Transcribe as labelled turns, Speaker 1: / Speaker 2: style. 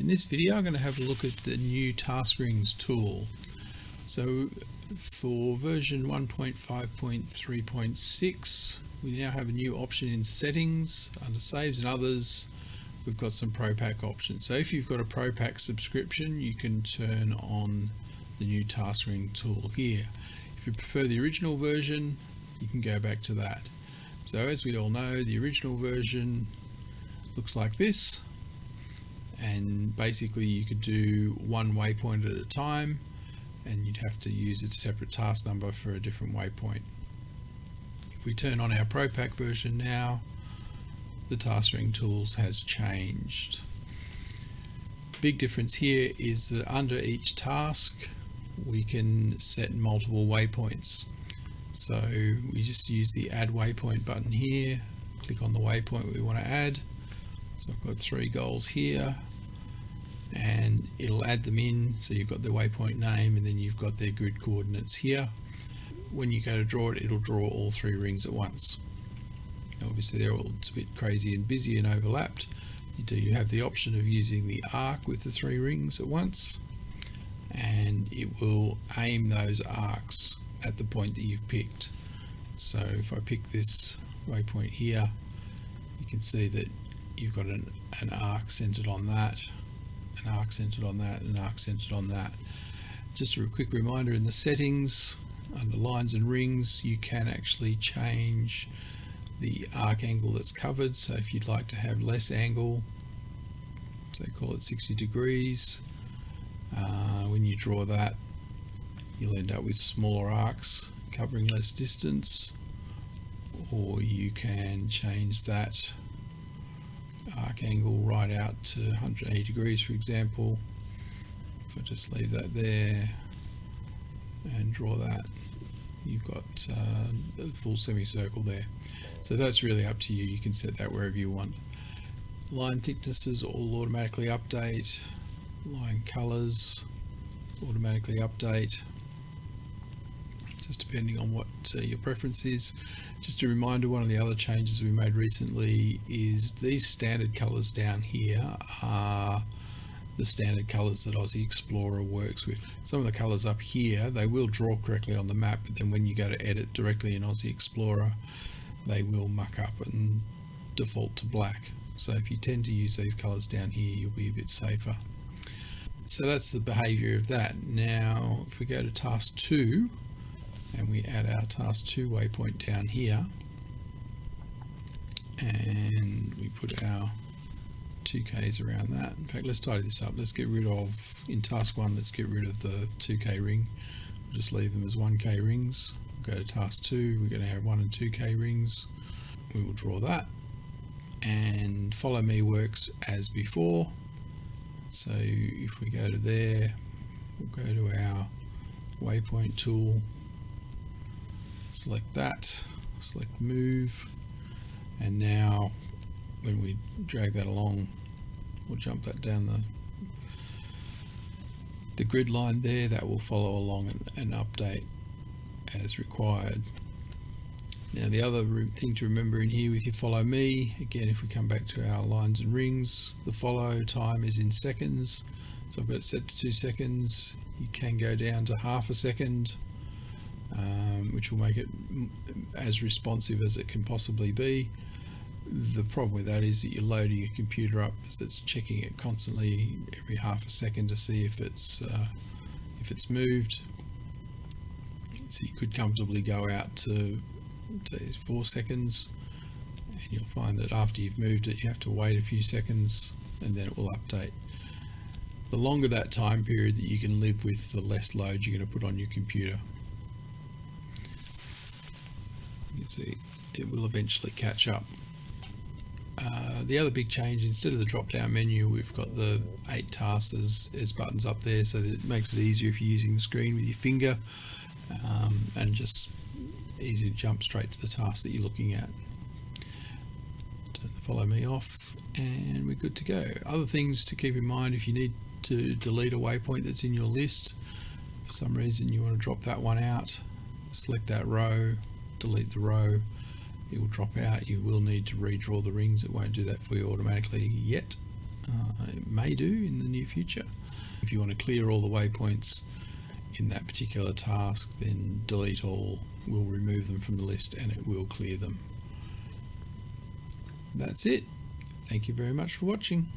Speaker 1: In this video I'm going to have a look at the new task rings tool. So for version 1.5.3.6 we now have a new option in settings under saves and others. We've got some Pro Pack options. So if you've got a Pro Pack subscription you can turn on the new task ring tool here. If you prefer the original version you can go back to that. So as we all know, the original version looks like this, and basically you could do one waypoint at a time and you'd have to use a separate task number for a different waypoint. If we turn on our Pro Pack version now, the task ring tools has changed. Big difference here is that under each task we can set multiple waypoints. So we just use the add waypoint button here, click on the waypoint we want to add. So I've got 3 goals here and it'll add them in. So you've got the waypoint name and then you've got their grid coordinates here. When you go to draw it, it'll draw all 3 rings at once. Obviously they're all a bit crazy and busy and overlapped. You have the option of using the arc with the 3 rings at once, and it will aim those arcs at the point that you've picked. So if I pick this waypoint here, you can see that you've got an arc centered on that, an arc centered on that, an arc centered on that. Just a quick reminder, in the settings under lines and rings you can actually change the arc angle that's covered. So if you'd like to have less angle, so call it 60 degrees, when you draw that you'll end up with smaller arcs covering less distance, or you can change that arc angle right out to 180 degrees, for example. If I just leave that there and draw that, you've got a full semicircle there. So that's really up to you. You can set that wherever you want. Line thicknesses all automatically update. Line colors automatically update, just depending on what your preference is. Just a reminder, one of the other changes we made recently is these standard colors down here are the standard colors that Aussie Explorer works with. Some of the colors up here, they will draw correctly on the map, but then when you go to edit directly in Aussie Explorer, they will muck up and default to black. So if you tend to use these colors down here, you'll be a bit safer. So that's the behavior of that. Now if we go to task 2 and we add our task 2 waypoint down here, and we put our 2Ks around that. In fact, let's tidy this up. Let's get rid of, in task 1, let's get rid of the 2K ring. We'll just leave them as 1K rings. We'll go to task 2, we're going to have 1 and 2K rings. We will draw that, and follow me works as before. So if we go to there, we'll go to our waypoint tool, select that, select move, and now when we drag that along, we'll jump that down the grid line there. That will follow along and update as required. Now the other thing to remember in here with your follow me, again if we come back to our lines and rings, the follow time is in seconds. So I've got it set to 2 seconds. You can go down to half a second, which will make it as responsive as it can possibly be. The problem with that is that you're loading your computer up, so it's checking it constantly every half a second to see if it's moved. So you could comfortably go out to 4 seconds, and you'll find that after you've moved it you have to wait a few seconds and then it will update. The longer that time period that you can live with, the less load you're going to put on your computer. You can see it will eventually catch up. The other big change, instead of the drop down menu, we've got the 8 tasks as buttons up there, so that it makes it easier if you're using the screen with your finger, and just easy to jump straight to the task that you're looking at. Turn the follow me off and we're good to go. Other things to keep in mind: if you need to delete a waypoint that's in your list, for some reason you want to drop that one out, select that row, delete the row, it will drop out. You will need to redraw the rings. It won't do that for you automatically yet. it may do in the near future. If you want to clear all the waypoints in that particular task, then delete all will remove them from the list and it will clear them. That's it. Thank you very much for watching.